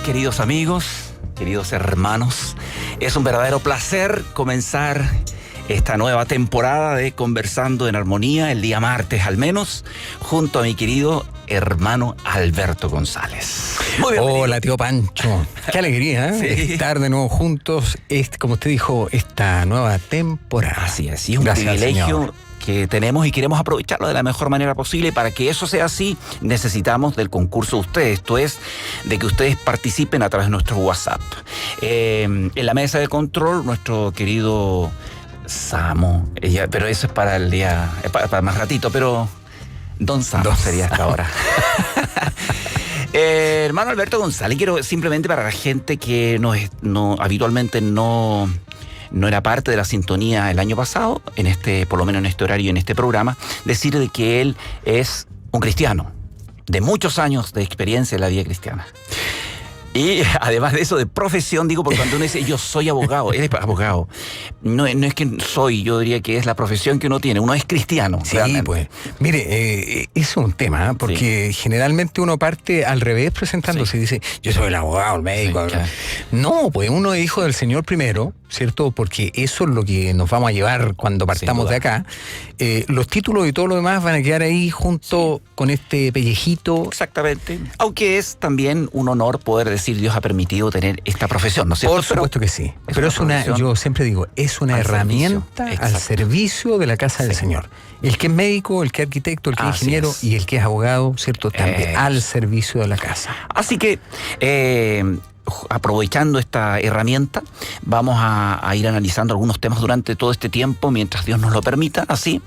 queridos amigos, queridos hermanos. Es un verdadero placer comenzar esta nueva temporada de Conversando en Armonía, el día martes al menos, junto a mi querido hermano Alberto González. Muy bien. Hola, tío Pancho. Qué alegría, ¿eh? Sí. Estar de nuevo juntos, como usted dijo, esta nueva temporada. Así es, y es un Gracias, privilegio Señor, que tenemos y queremos aprovecharlo de la mejor manera posible. Para que eso sea así, necesitamos del concurso de ustedes, esto es, de que ustedes participen a través de nuestro WhatsApp. En la mesa de control, nuestro querido Samo, pero eso es para el día, para más ratito, pero Don Samo sería hasta ahora. Hermano Alberto González, quiero simplemente para la gente que habitualmente no era parte de la sintonía el año pasado, por lo menos en este horario, en este programa, decir de que él es un cristiano, de muchos años de experiencia en la vida cristiana. Y además de eso, de profesión, digo, porque cuando uno dice yo soy abogado, él es abogado. No es que soy, yo diría que es la profesión que uno tiene. Uno es cristiano. Sí, realmente. pues. Mire, es un tema, porque generalmente uno parte al revés presentándose y dice, yo soy el abogado, el médico. Sí, claro. No, pues uno es hijo del Señor primero, ¿cierto? Porque eso es lo que nos vamos a llevar cuando partamos de acá. Los títulos y todo lo demás van a quedar ahí junto con este pellejito. Exactamente. Aunque es también un honor poder decir Dios ha permitido tener esta profesión, ¿no es cierto? Por supuesto que sí. Pero es yo siempre digo, es una herramienta al servicio de la casa del Señor. El que es médico, el que es arquitecto, el que es ingeniero y el que es abogado, ¿cierto? También al servicio de la casa. Así que, aprovechando esta herramienta, vamos a ir analizando algunos temas durante todo este tiempo, mientras Dios nos lo permita, así.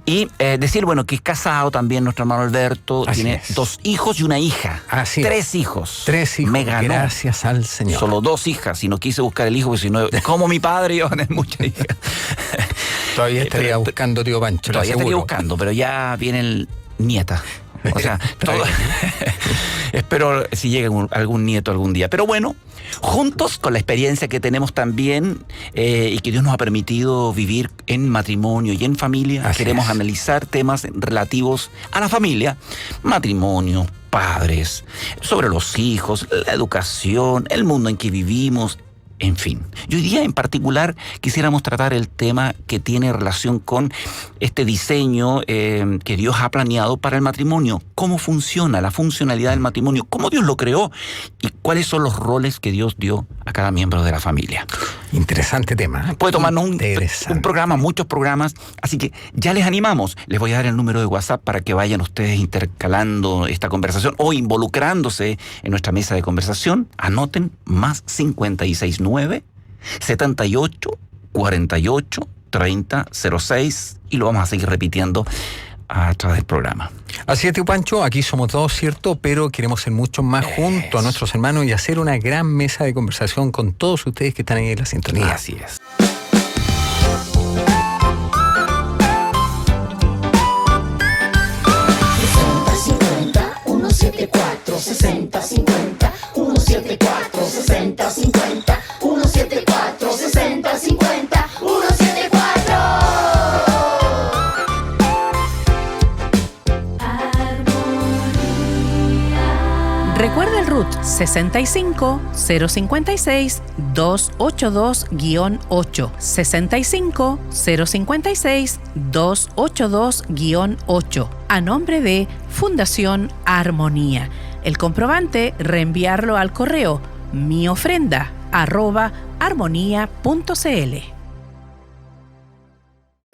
Y decir, bueno, que es casado también nuestro hermano Alberto, tiene 2 hijos y una hija. Así 3 hijos. 3 hijos, me ganó. Gracias al Señor. Solo 2 hijas, y no quise buscar el hijo, porque si no, como mi padre, iba a tener muchas hijas. Todavía estaría buscando, tío Pancho. Todavía estaría buscando, pero ya viene nieta. O sea, espero si llega algún nieto algún día. Pero bueno, juntos con la experiencia que tenemos también y que Dios nos ha permitido vivir en matrimonio y en familia, queremos analizar temas relativos a la familia, matrimonio, padres, sobre los hijos, la educación, el mundo en que vivimos. En fin, y hoy día en particular quisiéramos tratar el tema que tiene relación con este diseño que Dios ha planeado para el matrimonio. ¿Cómo funciona la funcionalidad del matrimonio? ¿Cómo Dios lo creó? ¿Y cuáles son los roles que Dios dio a cada miembro de la familia? Interesante tema. Puede tomarnos un programa, muchos programas, así que ya les animamos. Les voy a dar el número de WhatsApp para que vayan ustedes intercalando esta conversación o involucrándose en nuestra mesa de conversación. Anoten más 569 78 48 30 06 y lo vamos a seguir repitiendo a través del programa. Así es, tío Pancho, aquí somos 2, ¿cierto? Pero queremos ser mucho más junto a nuestros hermanos y hacer una gran mesa de conversación con todos ustedes que están ahí en la sintonía. Así es. Recuerda el RUT 65 056 282-8, 65 056 282-8, a nombre de Fundación Armonía. El comprobante, reenviarlo al correo miofrenda@armonía.cl.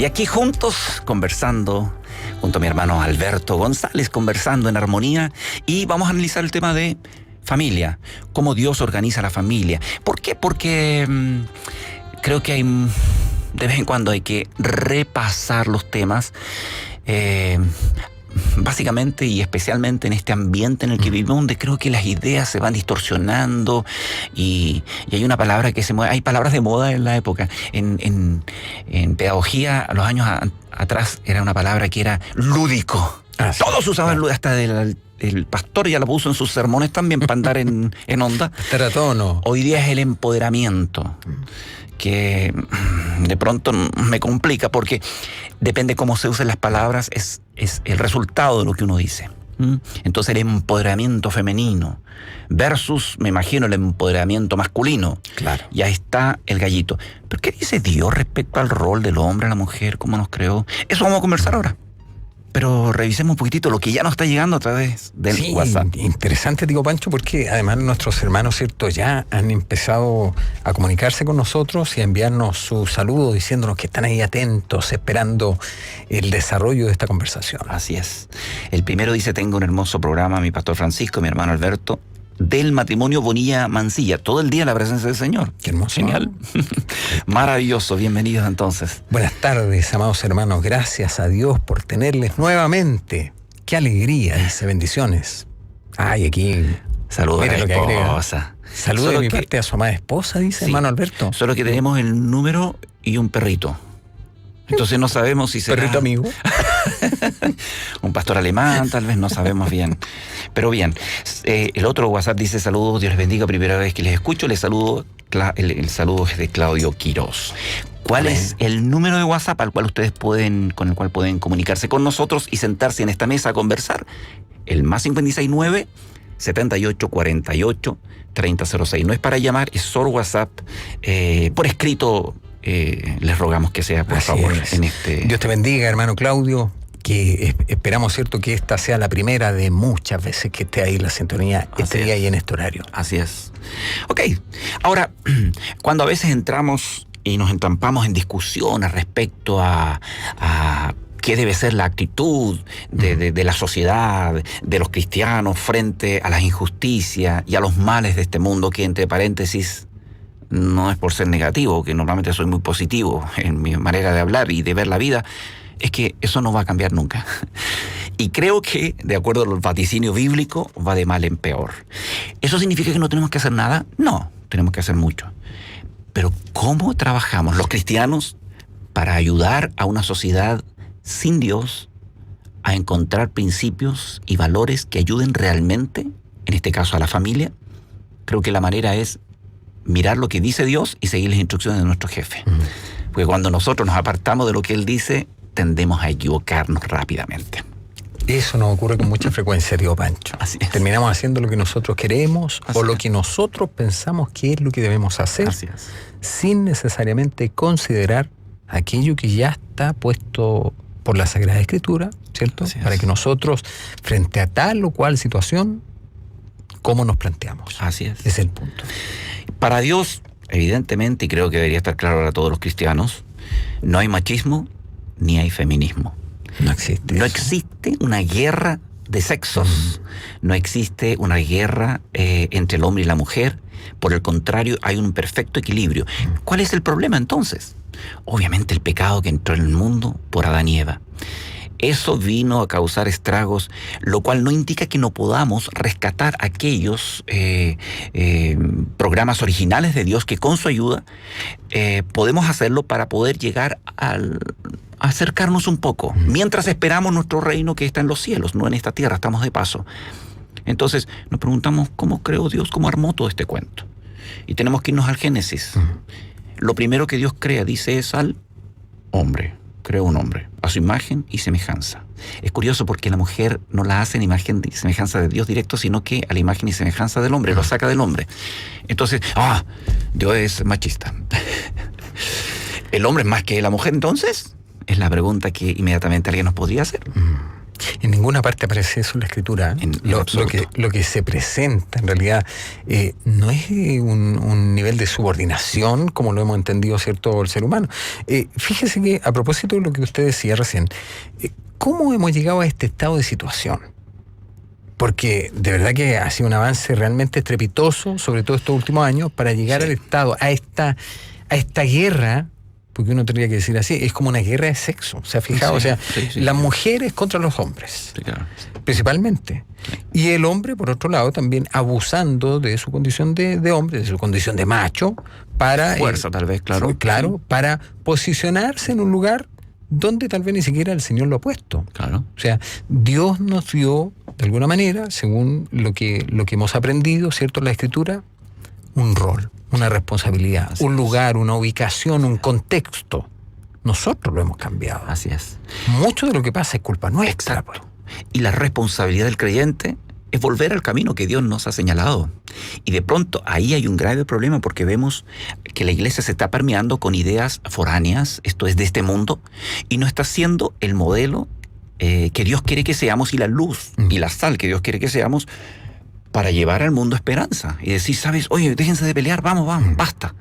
Y aquí juntos, conversando, junto a mi hermano Alberto González, conversando en armonía, y vamos a analizar el tema de familia, cómo Dios organiza la familia. ¿Por qué? Porque creo que de vez en cuando hay que repasar los temas, básicamente y especialmente en este ambiente en el que vivimos, donde creo que las ideas se van distorsionando y hay una palabra que se mueve. Hay palabras de moda en la época. En pedagogía, a los años atrás, era una palabra que era lúdico. Todos usaban lúdico, hasta el pastor ya lo puso en sus sermones también para andar en onda. Estar a tono. Hoy día es el empoderamiento, que de pronto me complica porque depende cómo se usen las palabras, es el resultado de lo que uno dice. Entonces el empoderamiento femenino versus, me imagino, el empoderamiento masculino. Claro. Y ahí está el gallito. ¿Pero qué dice Dios respecto al rol del hombre, a la mujer, cómo nos creó? Eso vamos a conversar ahora. Pero revisemos un poquitito lo que ya nos está llegando a través del WhatsApp. Interesante, digo, Pancho, porque además nuestros hermanos, ¿cierto?, ya han empezado a comunicarse con nosotros y a enviarnos sus saludos diciéndonos que están ahí atentos, esperando el desarrollo de esta conversación. Así es. El primero dice: tengo un hermoso programa, mi pastor Francisco, mi hermano Alberto, del matrimonio Bonilla Mancilla. Todo el día la presencia del Señor. Qué hermoso. Genial. Maravilloso. Bienvenidos entonces. Buenas tardes, amados hermanos. Gracias a Dios por tenerles nuevamente. Qué alegría, dice, bendiciones. Ay, aquí. Saludos a la esposa. Saludos de mi parte a su amada esposa, dice, sí, hermano Alberto. Solo que tenemos el número y un perrito. Entonces no sabemos si será... ¿Perrito amigo? Un pastor alemán, tal vez, no sabemos bien. Pero bien, el otro WhatsApp dice: saludos, Dios les bendiga, primera vez que les escucho, les saludo, el saludo es de Claudio Quirós. ¿Cuál es el número de WhatsApp con el cual pueden comunicarse con nosotros y sentarse en esta mesa a conversar? El más 569 7848 3006. No es para llamar, es solo WhatsApp. Por escrito, les rogamos que sea, por favor, en este... Dios te bendiga, hermano Claudio, que esperamos, ¿cierto?, que esta sea la primera de muchas veces que esté ahí la sintonía, este día y en este horario. Así es. Ok, ahora, cuando a veces entramos y nos entampamos en discusiones respecto a qué debe ser la actitud de la sociedad, de los cristianos frente a las injusticias y a los males de este mundo, que entre paréntesis, no es por ser negativo, que normalmente soy muy positivo en mi manera de hablar y de ver la vida, es que eso no va a cambiar nunca. Y creo que, de acuerdo al vaticinio bíblico, va de mal en peor. ¿Eso significa que no tenemos que hacer nada? No, tenemos que hacer mucho. Pero ¿cómo trabajamos los cristianos para ayudar a una sociedad sin Dios a encontrar principios y valores que ayuden realmente, en este caso a la familia? Creo que la manera es mirar lo que dice Dios y seguir las instrucciones de nuestro jefe. Porque cuando nosotros nos apartamos de lo que Él dice, tendemos a equivocarnos rápidamente. Eso nos ocurre con mucha frecuencia, tío Pancho. Así es. Terminamos haciendo lo que nosotros queremos o lo que nosotros pensamos que es lo que debemos hacer, sin necesariamente considerar aquello que ya está puesto por la Sagrada Escritura, ¿cierto? Para que nosotros, frente a tal o cual situación, ¿cómo nos planteamos? Así es. Ese es el punto. Para Dios, evidentemente, y creo que debería estar claro para todos los cristianos, no hay machismo ni hay feminismo. No existe. No existe una guerra de sexos. No existe una guerra entre el hombre y la mujer. Por el contrario, hay un perfecto equilibrio. ¿Cuál es el problema entonces? Obviamente el pecado que entró en el mundo por Adán y Eva. Eso vino a causar estragos, lo cual no indica que no podamos rescatar aquellos programas originales de Dios que con su ayuda podemos hacerlo para poder llegar a acercarnos un poco, mientras esperamos nuestro reino que está en los cielos, no en esta tierra, estamos de paso. Entonces nos preguntamos cómo creó Dios, cómo armó todo este cuento. Y tenemos que irnos al Génesis. Lo primero que Dios crea, dice, es al hombre. Creó un hombre, a su imagen y semejanza. Es curioso porque la mujer no la hace en imagen y semejanza de Dios directo, sino que a la imagen y semejanza del hombre, lo saca del hombre. Entonces, Dios es machista. ¿El hombre es más que la mujer entonces? Es la pregunta que inmediatamente alguien nos podría hacer. En ninguna parte aparece eso en la Escritura. Lo que se presenta en realidad no es un nivel de subordinación como lo hemos entendido, ¿cierto?, el ser humano. Fíjese que a propósito de lo que usted decía recién, ¿cómo hemos llegado a este estado de situación? Porque de verdad que ha sido un avance realmente estrepitoso, sobre todo estos últimos años, para llegar al estado, a esta guerra, porque uno tendría que decir así, es como una guerra de sexo, ¿se ha fijado? Las mujeres contra los hombres, principalmente. Y el hombre, por otro lado, también abusando de su condición de hombre, de su condición de macho, para... Fuerza, tal vez, claro. Claro, para posicionarse en un lugar donde tal vez ni siquiera el Señor lo ha puesto. Claro. O sea, Dios nos dio, de alguna manera, según lo que hemos aprendido, ¿cierto?, en la Escritura, un rol, una responsabilidad, un lugar, una ubicación, un contexto. Nosotros lo hemos cambiado. Así es. Mucho de lo que pasa es culpa nuestra. Exacto. Y la responsabilidad del creyente es volver al camino que Dios nos ha señalado. Y de pronto ahí hay un grave problema porque vemos que la iglesia se está permeando con ideas foráneas, esto es de este mundo, y no está siendo el modelo que Dios quiere que seamos y la luz y la sal que Dios quiere que seamos para llevar al mundo esperanza. Y decir, ¿sabes? Oye, déjense de pelear, vamos, basta.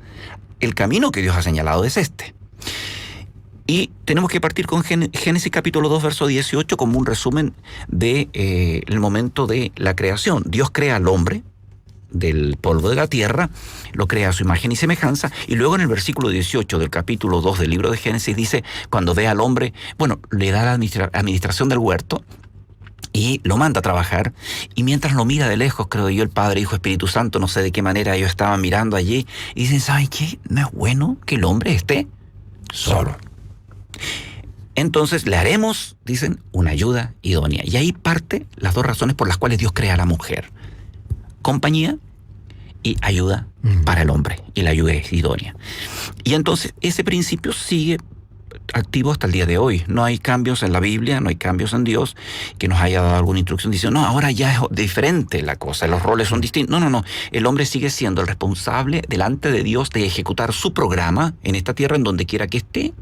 El camino que Dios ha señalado es este. Y tenemos que partir con Génesis capítulo 2, verso 18, como un resumen de el momento de la creación. Dios crea al hombre del polvo de la tierra, lo crea a su imagen y semejanza, y luego en el versículo 18 del capítulo 2 del libro de Génesis dice, cuando ve al hombre, le da la administración del huerto, y lo manda a trabajar, y mientras lo mira de lejos, creo yo, el Padre, Hijo, Espíritu Santo, no sé de qué manera ellos estaban mirando allí, y dicen, ¿saben qué? ¿No es bueno que el hombre esté solo? Entonces le haremos, dicen, una ayuda idónea. Y ahí parte las dos razones por las cuales Dios crea a la mujer. Compañía y ayuda para el hombre. Y la ayuda es idónea. Y entonces ese principio sigue activo hasta el día de hoy. No hay cambios en la Biblia, no hay cambios en Dios que nos haya dado alguna instrucción diciendo, no, ahora ya es diferente la cosa, los roles son distintos. No. El hombre sigue siendo el responsable delante de Dios de ejecutar su programa en esta tierra, en donde quiera que esté,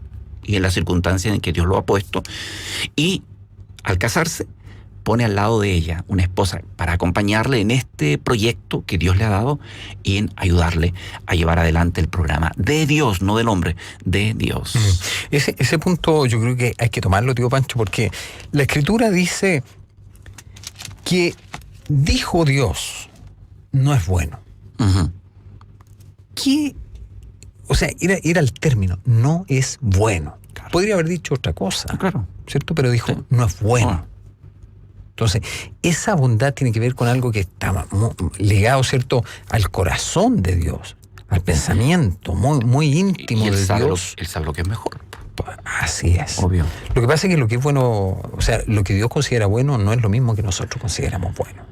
y en las circunstancias en que Dios lo ha puesto, y al casarse pone al lado de ella una esposa para acompañarle en este proyecto que Dios le ha dado y en ayudarle a llevar adelante el programa de Dios, no del hombre, de Dios. Ese punto yo creo que hay que tomarlo, tío Pancho, porque la Escritura dice que dijo Dios, no es bueno. ¿Qué? O sea, era el término, no es bueno. Claro. Podría haber dicho otra cosa, claro, ¿cierto? Pero dijo, no es bueno. Entonces, esa bondad tiene que ver con algo que está ligado, ¿cierto?, al corazón de Dios, al pensamiento muy íntimo de Dios. Él sabe lo que es mejor. Así es. Obvio. Lo que pasa es que lo que es bueno, o sea, lo que Dios considera bueno no es lo mismo que nosotros consideramos bueno.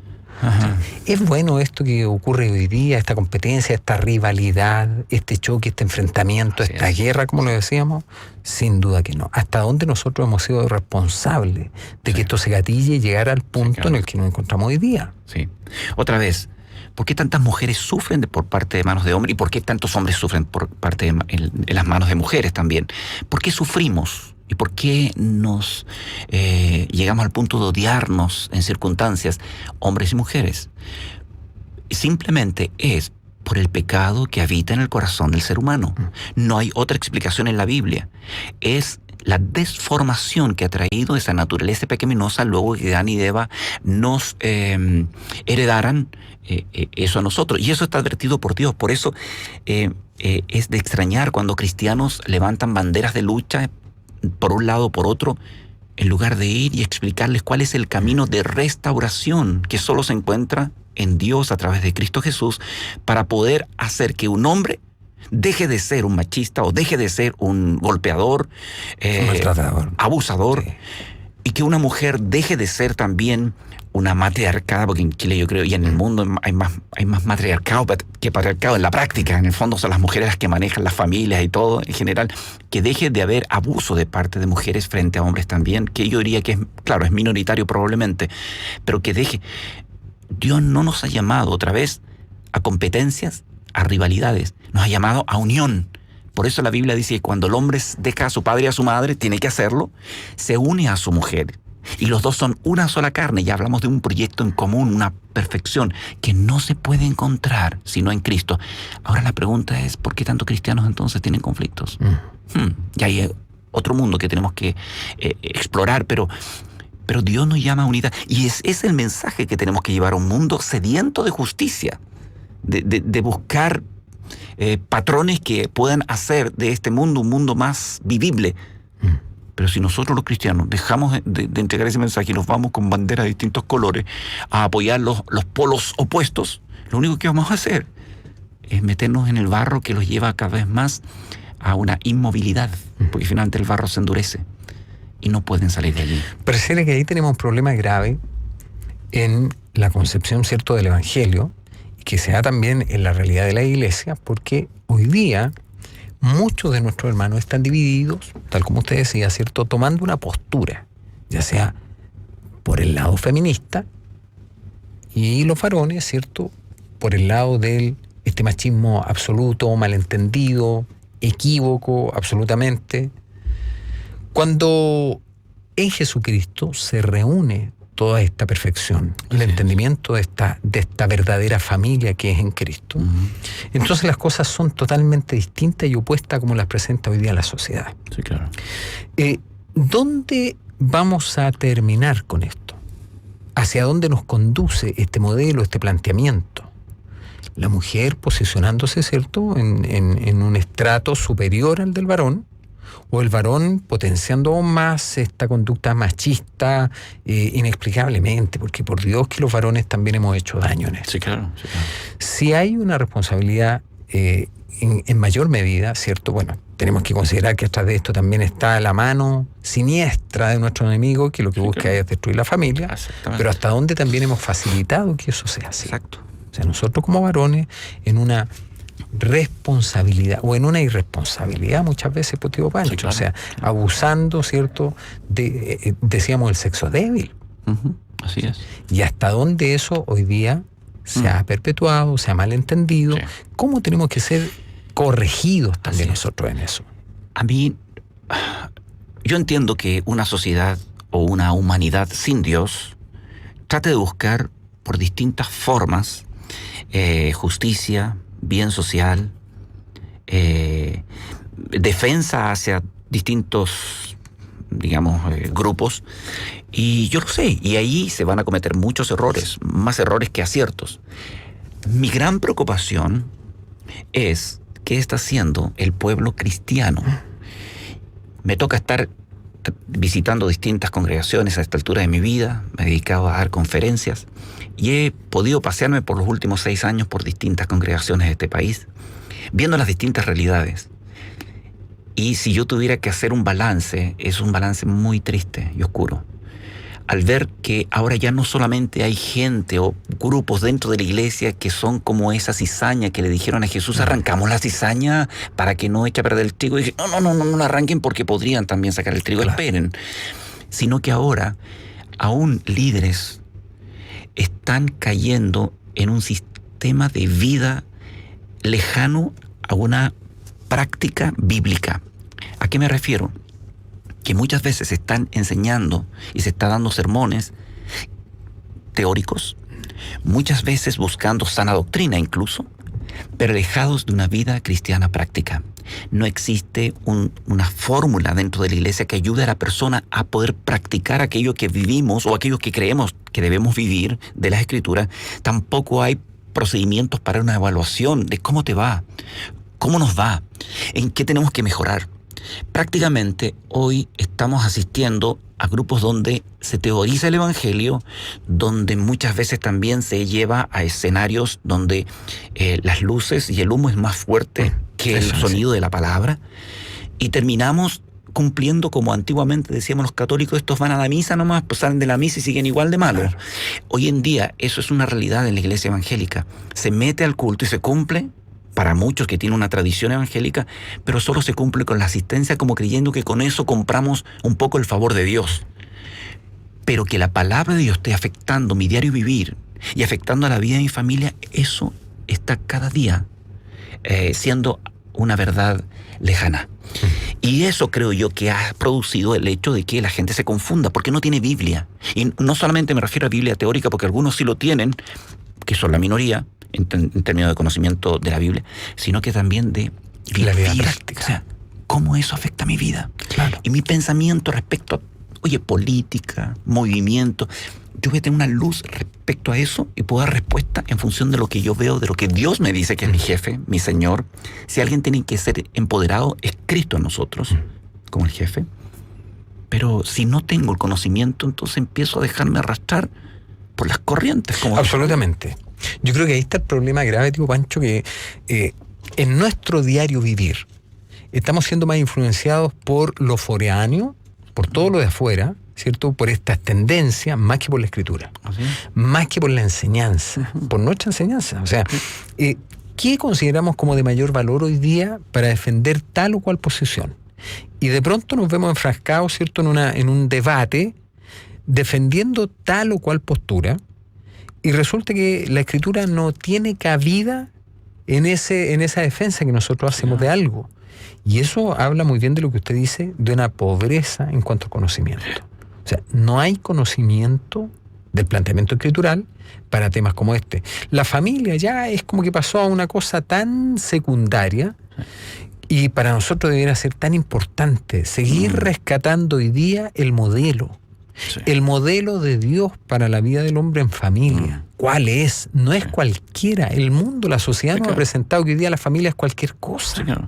Ajá. ¿Es bueno esto que ocurre hoy día, esta competencia, esta rivalidad, este choque, este enfrentamiento, esta guerra, como lo decíamos? Sin duda que no. ¿Hasta dónde nosotros hemos sido responsables de que esto se gatille y llegar al punto en el que nos encontramos hoy día? Sí. Otra vez, ¿por qué tantas mujeres sufren por parte de manos de hombres y por qué tantos hombres sufren por parte de las manos de mujeres también? ¿Por qué sufrimos? ¿Y por qué nos llegamos al punto de odiarnos en circunstancias, hombres y mujeres? Simplemente es por el pecado que habita en el corazón del ser humano. No hay otra explicación en la Biblia. Es la desformación que ha traído esa naturaleza pecaminosa luego que Adán y Eva nos heredaran eso a nosotros. Y eso está advertido por Dios. Por eso es de extrañar cuando cristianos levantan banderas de lucha por un lado o por otro, en lugar de ir y explicarles cuál es el camino de restauración que solo se encuentra en Dios a través de Cristo Jesús para poder hacer que un hombre deje de ser un machista o deje de ser un golpeador, abusador, sí, y que una mujer deje de ser también una matriarcada, porque en Chile yo creo y en el mundo hay más matriarcado que patriarcado en la práctica. En el fondo son las mujeres las que manejan las familias y todo en general. Que deje de haber abuso de parte de mujeres frente a hombres también, que yo diría que es minoritario probablemente, pero que deje. Dios no nos ha llamado otra vez a competencias, a rivalidades, nos ha llamado a unión. Por eso la Biblia dice que cuando el hombre deja a su padre y a su madre, tiene que hacerlo, se une a su mujer. Y los dos son una sola carne. Ya hablamos de un proyecto en común, una perfección que no se puede encontrar sino en Cristo. Ahora la pregunta es, ¿por qué tantos cristianos entonces tienen conflictos? Y hay otro mundo que tenemos que explorar, pero Dios nos llama a unidad. Y es el mensaje que tenemos que llevar a un mundo sediento de justicia, de buscar patrones que puedan hacer de este mundo un mundo más vivible. Pero si nosotros los cristianos dejamos de entregar ese mensaje y nos vamos con banderas de distintos colores a apoyar los polos opuestos, lo único que vamos a hacer es meternos en el barro que los lleva cada vez más a una inmovilidad, porque finalmente el barro se endurece y no pueden salir de allí. Pareciera que ahí tenemos un problema grave en la concepción, ¿cierto?, del Evangelio, y que se da también en la realidad de la Iglesia, porque hoy día muchos de nuestros hermanos están divididos, tal como usted decía, ¿cierto?, tomando una postura, ya sea por el lado feminista, y los varones, ¿cierto?, por el lado del machismo absoluto, malentendido, equívoco, absolutamente. Cuando en Jesucristo se reúne toda esta perfección, el entendimiento de esta verdadera familia que es en Cristo, entonces las cosas son totalmente distintas y opuestas como las presenta hoy día la sociedad. Sí, claro. ¿Dónde vamos a terminar con esto? ¿Hacia dónde nos conduce este modelo, este planteamiento? La mujer posicionándose, ¿cierto?, en un estrato superior al del varón, o el varón potenciando aún más esta conducta machista inexplicablemente, porque por Dios que los varones también hemos hecho daño en eso. Sí, claro. Si hay una responsabilidad en mayor medida, ¿cierto? Bueno, tenemos que considerar que atrás de esto también está la mano siniestra de nuestro enemigo, que lo que busca es destruir la familia, pero hasta dónde también hemos facilitado que eso sea así. Exacto. O sea, nosotros como varones, en una responsabilidad o en una irresponsabilidad muchas veces, pues, tío Pancho, sí, claro, o sea, abusando, ¿cierto?, decíamos, el sexo débil. Así es. Y hasta dónde eso hoy día se ha perpetuado, se ha malentendido. Sí. ¿Cómo tenemos que ser corregidos también nosotros en eso? A mí, yo entiendo que una sociedad o una humanidad sin Dios trate de buscar por distintas formas justicia, bien social, defensa hacia distintos, digamos, grupos, y yo lo sé, y ahí se van a cometer muchos errores, más errores que aciertos. Mi gran preocupación es qué está haciendo el pueblo cristiano. Me toca estar visitando distintas congregaciones a esta altura de mi vida, me he dedicado a dar conferencias y he podido pasearme por los últimos 6 años por distintas congregaciones de este país, viendo las distintas realidades. Y si yo tuviera que hacer un balance, es un balance muy triste y oscuro. Al ver que ahora ya no solamente hay gente o grupos dentro de la iglesia que son como esa cizaña que le dijeron a Jesús, arrancamos la cizaña para que no eche a perder el trigo. Y dije, no la arranquen porque podrían también sacar el trigo, claro, esperen. Sino que ahora aún líderes están cayendo en un sistema de vida lejano a una práctica bíblica. ¿A qué me refiero? Que muchas veces se están enseñando y se está dando sermones teóricos, muchas veces buscando sana doctrina incluso, pero alejados de una vida cristiana práctica. No existe una fórmula dentro de la iglesia que ayude a la persona a poder practicar aquello que vivimos o aquello que creemos que debemos vivir de las Escrituras. Tampoco hay procedimientos para una evaluación de cómo te va, cómo nos va, en qué tenemos que mejorar. Prácticamente hoy estamos asistiendo a grupos donde se teoriza el evangelio, donde muchas veces también se lleva a escenarios donde las luces y el humo es más fuerte que el sonido de la palabra, y terminamos cumpliendo como antiguamente decíamos los católicos, estos van a la misa nomás, pues salen de la misa y siguen igual de malos. Claro. Hoy en día eso es una realidad en la iglesia evangélica. Se mete al culto y se cumple, para muchos que tienen una tradición evangélica, pero solo se cumple con la asistencia como creyendo que con eso compramos un poco el favor de Dios. Pero que la palabra de Dios esté afectando mi diario vivir y afectando a la vida de mi familia, eso está cada día siendo una verdad lejana. Y eso creo yo que ha producido el hecho de que la gente se confunda, porque no tiene Biblia. Y no solamente me refiero a Biblia teórica, porque algunos sí lo tienen, que son la minoría, en términos de conocimiento de la Biblia, sino que también de vivir, la vida práctica. O sea, cómo eso afecta a mi vida. Claro. Y mi pensamiento respecto a, política, movimiento, yo voy a tener una luz respecto a eso y puedo dar respuesta en función de lo que yo veo, de lo que Dios me dice que es mi jefe, mi Señor. Si alguien tiene que ser empoderado, es Cristo en nosotros, como el jefe. Pero si no tengo el conocimiento, entonces empiezo a dejarme arrastrar por las corrientes. Como absolutamente. Yo creo que ahí está el problema grave, tío Pancho, que en nuestro diario vivir estamos siendo más influenciados por lo foráneo, por todo lo de afuera, ¿cierto? Por estas tendencias, más que por la Escritura, más que por la enseñanza, por nuestra enseñanza. O sea, ¿qué consideramos como de mayor valor hoy día para defender tal o cual posición? Y de pronto nos vemos enfrascados, ¿cierto?, en un debate defendiendo tal o cual postura, y resulta que la Escritura no tiene cabida en esa defensa que nosotros hacemos de algo. Y eso habla muy bien de lo que usted dice, de una pobreza en cuanto a conocimiento. O sea, no hay conocimiento del planteamiento escritural para temas como este. La familia ya es como que pasó a una cosa tan secundaria, y para nosotros debería ser tan importante seguir rescatando hoy día el modelo. Sí. El modelo de Dios para la vida del hombre en familia. ¿Cuál es? No es cualquiera. El mundo, la sociedad nos ha presentado que hoy día la familia es cualquier cosa. Sí, claro.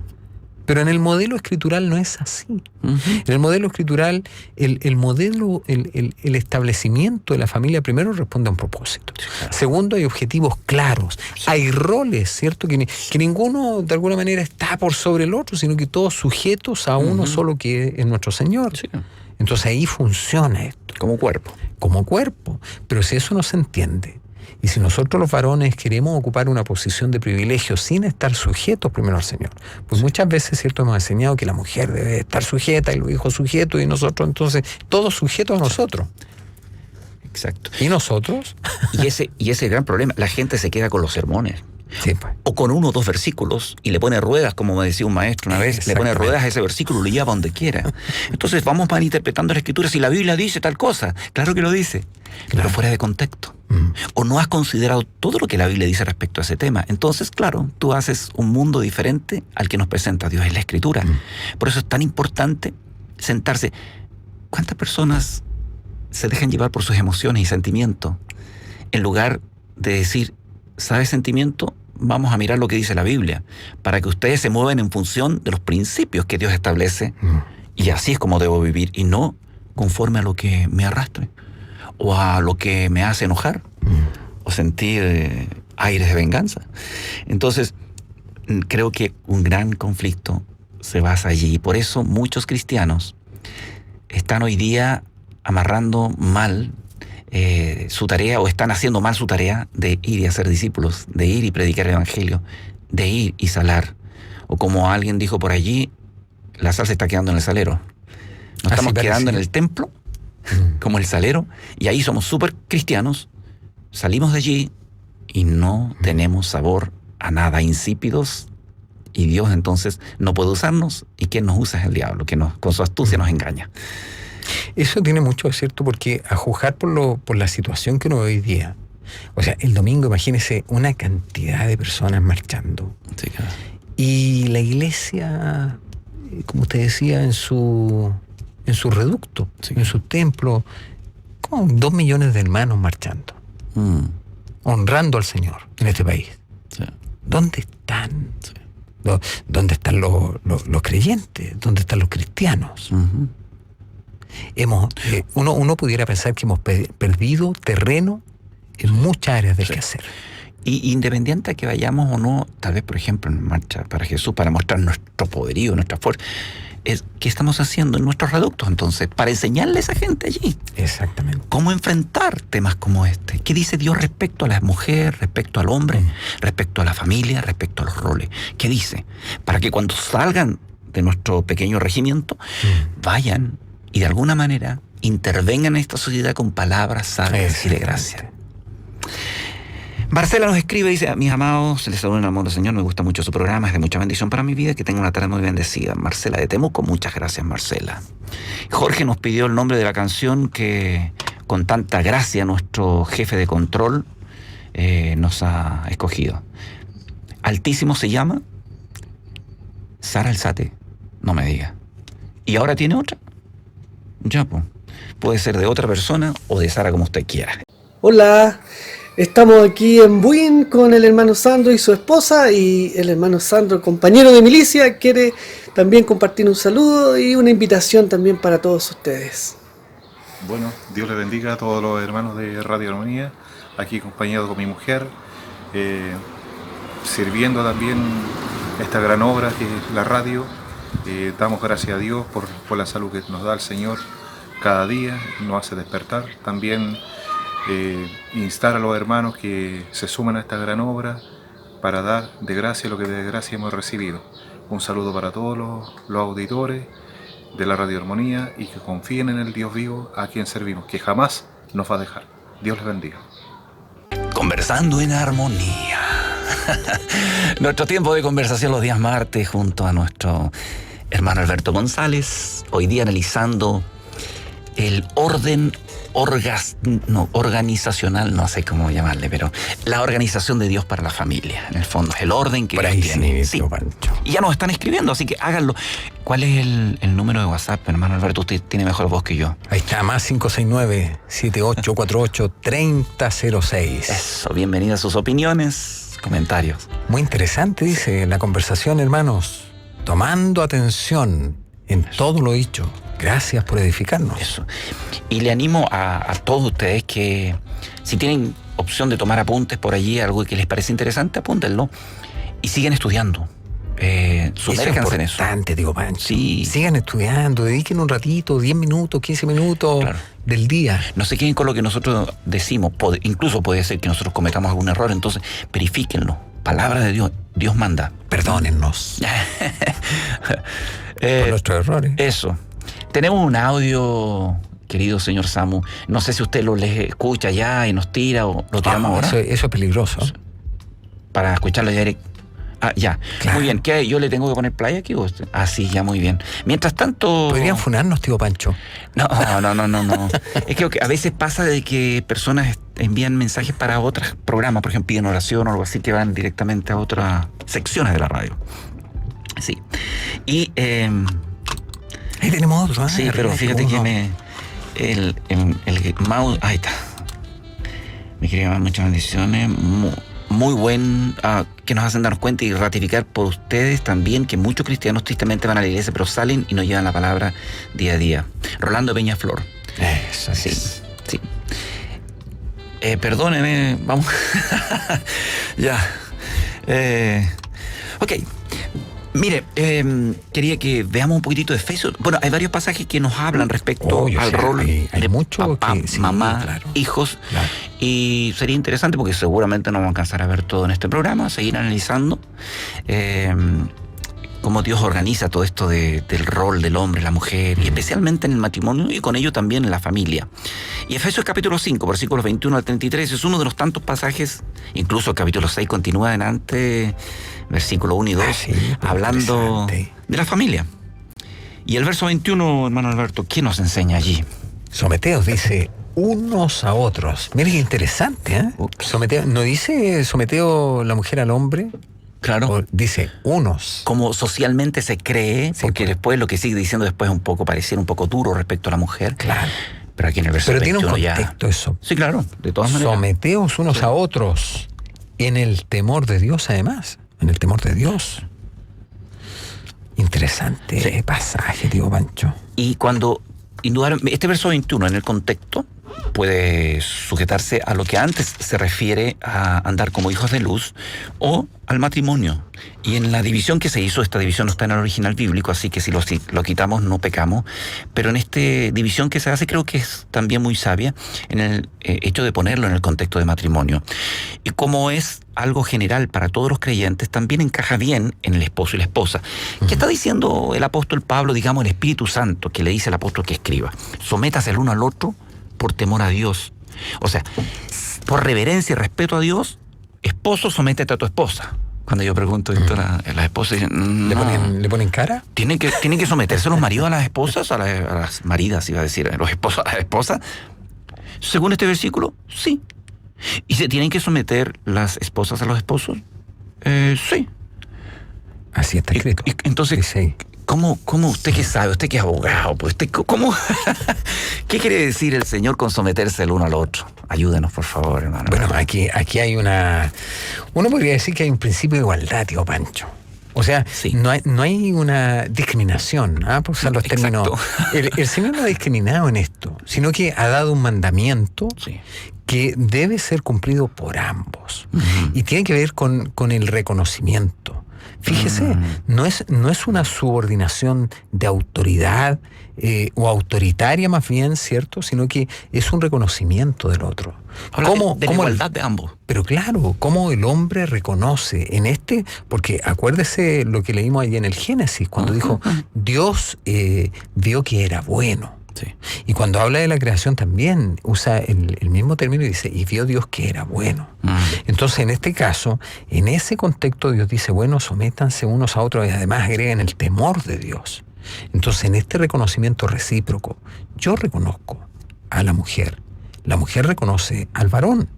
Pero en el modelo escritural no es así. En el modelo escritural, el establecimiento de la familia primero responde a un propósito. Sí, claro. Segundo, hay objetivos claros. Sí. Hay roles, ¿cierto? Que ninguno de alguna manera está por sobre el otro, sino que todos sujetos a uno solo, que es nuestro Señor. Sí. Entonces ahí funciona esto. Como cuerpo. Como cuerpo. Pero si eso no se entiende, y si nosotros los varones queremos ocupar una posición de privilegio sin estar sujetos primero al Señor, pues muchas veces, ¿cierto?, hemos enseñado que la mujer debe estar sujeta y los hijos sujetos, y nosotros entonces, todos sujetos a nosotros. Exacto. ¿Y nosotros? Y ese es el gran problema. La gente se queda con los sermones. Sí, pues. O con 1 o 2 versículos y le pone ruedas, como me decía un maestro una vez, le pone ruedas a ese versículo y lo lleva donde quiera. Entonces vamos malinterpretando la Escritura. Si la Biblia dice tal cosa, claro que lo dice, pero fuera de contexto. O no has considerado todo lo que la Biblia dice respecto a ese tema. Entonces, claro, tú haces un mundo diferente al que nos presenta Dios en la Escritura. Por eso es tan importante sentarse. ¿Cuántas personas se dejan llevar por sus emociones y sentimientos en lugar de decir: ¿sabes, sentimiento? Vamos a mirar lo que dice la Biblia, para que ustedes se muevan en función de los principios que Dios establece, y así es como debo vivir, y no conforme a lo que me arrastre, o a lo que me hace enojar, o sentir aires de venganza. Entonces, creo que un gran conflicto se basa allí, y por eso muchos cristianos están hoy día amarrando mal su tarea, o están haciendo mal su tarea de ir y hacer discípulos, de ir y predicar el evangelio, de ir y salar. O como alguien dijo por allí, la sal se está quedando en el salero. Nos estamos quedando en el templo, como el salero, y ahí somos súper cristianos, salimos de allí y no tenemos sabor a nada, insípidos, y Dios entonces no puede usarnos, y quien nos usa es el diablo, que con su astucia nos engaña. Eso tiene mucho de cierto, porque a juzgar por la situación que uno ve hoy día, o sea, el domingo, imagínese una cantidad de personas marchando. Sí, claro. Y la iglesia, como usted decía, en su reducto, sí, en su templo, con 2 millones de hermanos marchando, honrando al Señor en este país. Sí. ¿Dónde están? Sí. ¿Dónde están los creyentes? ¿Dónde están los cristianos? Uno pudiera pensar que hemos perdido terreno en muchas áreas del quehacer. Y independiente de que vayamos o no, tal vez, por ejemplo, en Marcha para Jesús, para mostrar nuestro poderío, nuestra fuerza, ¿qué estamos haciendo en nuestros reductos entonces? Para enseñarle a esa gente allí. Exactamente. ¿Cómo enfrentar temas como este? ¿Qué dice Dios respecto a la mujer, respecto al hombre, respecto a la familia, respecto a los roles? ¿Qué dice? Para que cuando salgan de nuestro pequeño regimiento, vayan y de alguna manera intervengan en esta sociedad con palabras sabias y de gracia. Marcela nos escribe, dice: mis amados, se les saluda en el amor del Señor, me gusta mucho su programa, es de mucha bendición para mi vida, que tenga una tarde muy bendecida. Marcela de Temuco, muchas gracias, Marcela. Jorge nos pidió el nombre de la canción que con tanta gracia nuestro jefe de control nos ha escogido. Altísimo se llama Sara Alzate, no me diga. ¿Y ahora tiene otra? Ya, pues. Puede ser de otra persona o de Sara, como usted quiera. Hola, estamos aquí en Buin con el hermano Sandro y su esposa, y el hermano Sandro, compañero de milicia, quiere también compartir un saludo y una invitación también para todos ustedes. Bueno, Dios le bendiga a todos los hermanos de Radio Armonía, aquí acompañado con mi mujer, sirviendo también esta gran obra que es la radio. Damos gracias a Dios por la salud que nos da el Señor cada día, nos hace despertar. También instar a los hermanos que se suman a esta gran obra para dar de gracia lo que de gracia hemos recibido. Un saludo para todos los auditores de la Radio Armonía y que confíen en el Dios vivo a quien servimos, que jamás nos va a dejar. Dios les bendiga. Conversando en armonía. Nuestro tiempo de conversación los días martes junto a nuestro hermano Alberto González. Hoy día analizando el orden organizacional, no sé cómo llamarle, pero la organización de Dios para la familia. En el fondo, es el orden que Dios tiene. Sí. Y ya nos están escribiendo, así que háganlo. ¿Cuál es el número de WhatsApp, hermano Alberto? Usted tiene mejor voz que yo. Ahí está, más 569-7848-3006. Eso, bienvenidas sus opiniones, comentarios. Muy interesante, dice la conversación, hermanos. Tomando atención en todo lo dicho. Gracias por edificarnos. Eso. Y le animo a todos ustedes que si tienen opción de tomar apuntes por allí, algo que les parece interesante, apúntenlo. Y siguen estudiando. Sumérjanse en eso. Es importante, digo, Pancho. Sí. Sigan estudiando, dediquen un ratito, 10 minutos, 15 minutos del día. No se queden con lo que nosotros decimos. Incluso puede ser que nosotros cometamos algún error, entonces verifíquenlo. Palabra de Dios. Dios manda. Perdónennos. Por nuestros errores. Eso. Tenemos un audio, querido señor Samu. No sé si usted lo escucha ya y nos tira o lo tiramos ahora. Eso es peligroso. Para escucharlo ya, Eric. Ya. Claro. Muy bien. ¿Qué? ¿Yo le tengo que poner play aquí? Sí, ya, muy bien. Mientras tanto... ¿Podrían funarnos, tío Pancho? No. Es que a veces pasa de que personas envían mensajes para otros programas, por ejemplo, piden oración o algo así, que van directamente a otras secciones de la radio. Sí. Y... ahí tenemos otro. Sí, pero fíjate que el mouse... Ahí está. Me quería dar muchas bendiciones. Muy buen... que nos hacen darnos cuenta y ratificar por ustedes también que muchos cristianos tristemente van a la iglesia, pero salen y no llevan la palabra día a día. Rolando Peñaflor. Eso sí, es. Sí. Perdóneme, vamos. Ya. Ok. Mire, quería que veamos un poquitito de Efesios. Bueno, hay varios pasajes que nos hablan respecto al rol de mucho papá, sí, mamá, hijos. Claro. Y sería interesante porque seguramente no vamos a alcanzar a ver todo en este programa, seguir analizando cómo Dios organiza todo esto del rol del hombre, la mujer, y especialmente en el matrimonio y con ello también en la familia. Y Efesios capítulo 5, versículos 21 al 33, es uno de los tantos pasajes, incluso el capítulo 6 continúa adelante, versículo 1 y 2, hablando de la familia. Y el verso 21, hermano Alberto, ¿qué nos enseña allí? Someteos, dice, unos a otros. Mira qué interesante, ¿eh? Someteo, ¿no dice someteo la mujer al hombre? Claro. O dice unos. Como socialmente se cree, porque después lo que sigue diciendo después es pareciera un poco duro respecto a la mujer. Claro. Pero aquí en el verso 21 tiene un contexto eso. Sí, claro, de todas maneras. Someteos unos a otros en el temor de Dios, además. En el temor de Dios. Interesante pasaje, tío Pancho. Y cuando, indudablemente, este verso 21 en el contexto puede sujetarse a lo que antes se refiere a andar como hijos de luz o al matrimonio. Y en la división que se hizo, esta división no está en el original bíblico, así que si lo quitamos no pecamos, pero en esta división que se hace creo que es también muy sabia en el hecho de ponerlo en el contexto de matrimonio. Y como es algo general para todos los creyentes, también encaja bien en el esposo y la esposa. ¿Qué está diciendo el apóstol Pablo, digamos el Espíritu Santo, que le dice al apóstol que escriba? Sométase el uno al otro por temor a Dios. O sea, por reverencia y respeto a Dios, esposo, sométete a tu esposa. Cuando yo pregunto esto, las esposas dicen, no. ¿Le ponen cara? ¿Tienen que someterse los maridos a las esposas, a las maridas, iba a decir, los esposos a las esposas? Según este versículo, sí. ¿Y se tienen que someter las esposas a los esposos? Sí. Así está escrito. Entonces, sí. ¿Cómo usted que sabe, usted que es abogado, pues cómo qué quiere decir el Señor con someterse el uno al otro? Ayúdenos, por favor, hermano. Bueno, aquí hay uno podría decir que hay un principio de igualdad, tío Pancho. O sea, sí. no hay una discriminación, por usar los términos. El Señor no ha discriminado en esto, sino que ha dado un mandamiento que debe ser cumplido por ambos. Uh-huh. Y tiene que ver con el reconocimiento. Fíjese, no es una subordinación de autoridad o autoritaria más bien, ¿cierto? Sino que es un reconocimiento del otro. De la igualdad de ambos. Pero claro, cómo el hombre reconoce porque acuérdese lo que leímos ahí en el Génesis, cuando dijo, Dios vio que era bueno. Sí. Y cuando habla de la creación también usa el mismo término y dice, y vio Dios que era bueno. Entonces, en este caso, en ese contexto, Dios dice, bueno, sométanse unos a otros y además agregan el temor de Dios. Entonces, en este reconocimiento recíproco, yo reconozco a la mujer reconoce al varón,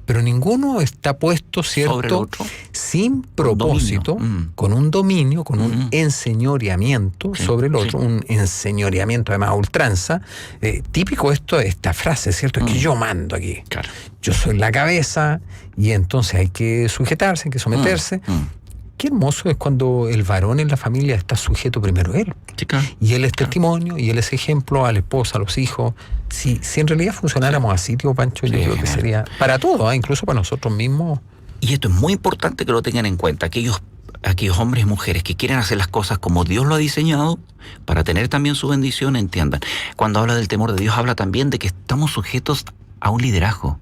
pero ninguno está puesto, ¿cierto?, sobre el otro, sin propósito, con un dominio, con un enseñoreamiento sobre el otro, un enseñoreamiento además a ultranza. Típico esta frase, ¿cierto? Es que yo mando aquí. Claro. Yo soy la cabeza y entonces hay que sujetarse, hay que someterse. Qué hermoso es cuando el varón en la familia está sujeto primero a él. Sí, claro. Y él es testimonio, y él es ejemplo a la esposa, a los hijos. Si en realidad funcionáramos así, tío Pancho, yo creo que sería para todos, incluso para nosotros mismos. Y esto es muy importante que lo tengan en cuenta. Aquellos hombres y mujeres que quieren hacer las cosas como Dios lo ha diseñado, para tener también su bendición, entiendan. Cuando habla del temor de Dios, habla también de que estamos sujetos a un liderazgo.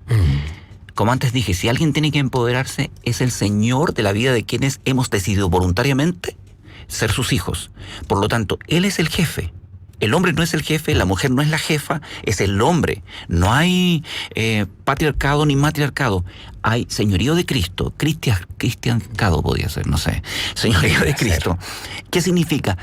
Como antes dije, si alguien tiene que empoderarse, es el Señor de la vida de quienes hemos decidido voluntariamente ser sus hijos. Por lo tanto, Él es el jefe. El hombre no es el jefe, la mujer no es la jefa, es el hombre. No hay patriarcado ni matriarcado. Hay señorío de Cristo, cristiancado podría ser, no sé. Señorío de Cristo. ¿Qué significa?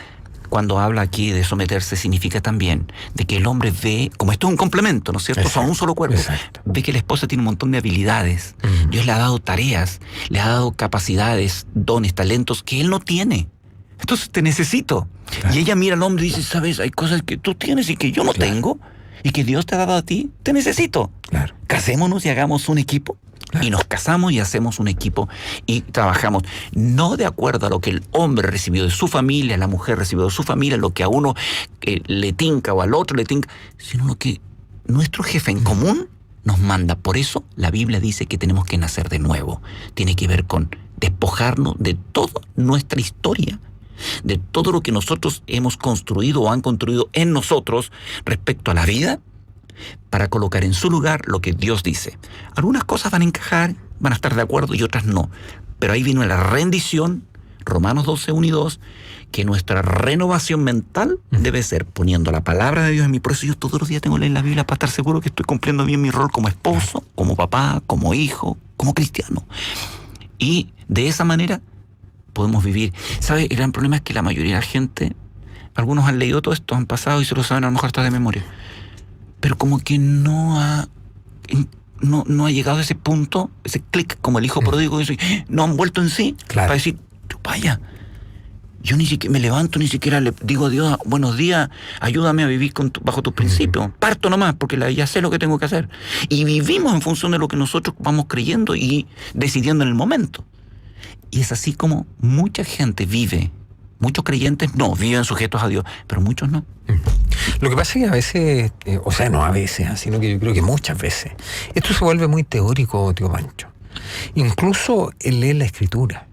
Cuando habla aquí de someterse, significa también de que el hombre ve, como esto es un complemento, ¿no es cierto? Son un solo cuerpo. Exacto. Ve que la esposa tiene un montón de habilidades. Dios le ha dado tareas, le ha dado capacidades, dones, talentos que él no tiene. Entonces te necesito. Claro. Y ella mira al hombre y dice, ¿sabes? Hay cosas que tú tienes y que yo no tengo y que Dios te ha dado a ti. Te necesito. Claro. Casémonos y hagamos un equipo. Claro. Y nos casamos y hacemos un equipo y trabajamos no de acuerdo a lo que el hombre recibió de su familia, la mujer recibió de su familia, lo que a uno le tinca o al otro le tinca, sino lo que nuestro jefe en común nos manda. Por eso la Biblia dice que tenemos que nacer de nuevo. Tiene que ver con despojarnos de toda nuestra historia, de todo lo que nosotros hemos construido o han construido en nosotros respecto a la vida, para colocar en su lugar lo que Dios dice. Algunas cosas van a encajar, van a estar de acuerdo y otras no. Pero ahí vino la rendición, Romanos 12, 1 y 2, que nuestra renovación mental debe ser poniendo la palabra de Dios en mí. Por eso yo todos los días tengo que leer la Biblia para estar seguro que estoy cumpliendo bien mi rol como esposo, como papá, como hijo, como cristiano. Y de esa manera podemos vivir. ¿Sabe? El gran problema es que la mayoría de la gente, algunos han leído todo esto, han pasado y se lo saben a lo mejor hasta de memoria. Pero como que no ha llegado a ese punto, ese clic, como el hijo pródigo, no han vuelto en sí, claro, para decir, vaya, yo ni siquiera me levanto, ni siquiera le digo a Dios, buenos días, ayúdame a vivir bajo tus principios. Parto nomás, porque ya sé lo que tengo que hacer. Y vivimos en función de lo que nosotros vamos creyendo y decidiendo en el momento. Y es así como mucha gente vive. Muchos creyentes no, viven sujetos a Dios, pero muchos no. Lo que pasa es que a veces, no a veces, sino que yo creo que muchas veces, esto se vuelve muy teórico, tío Pancho. Incluso el leer la Escritura.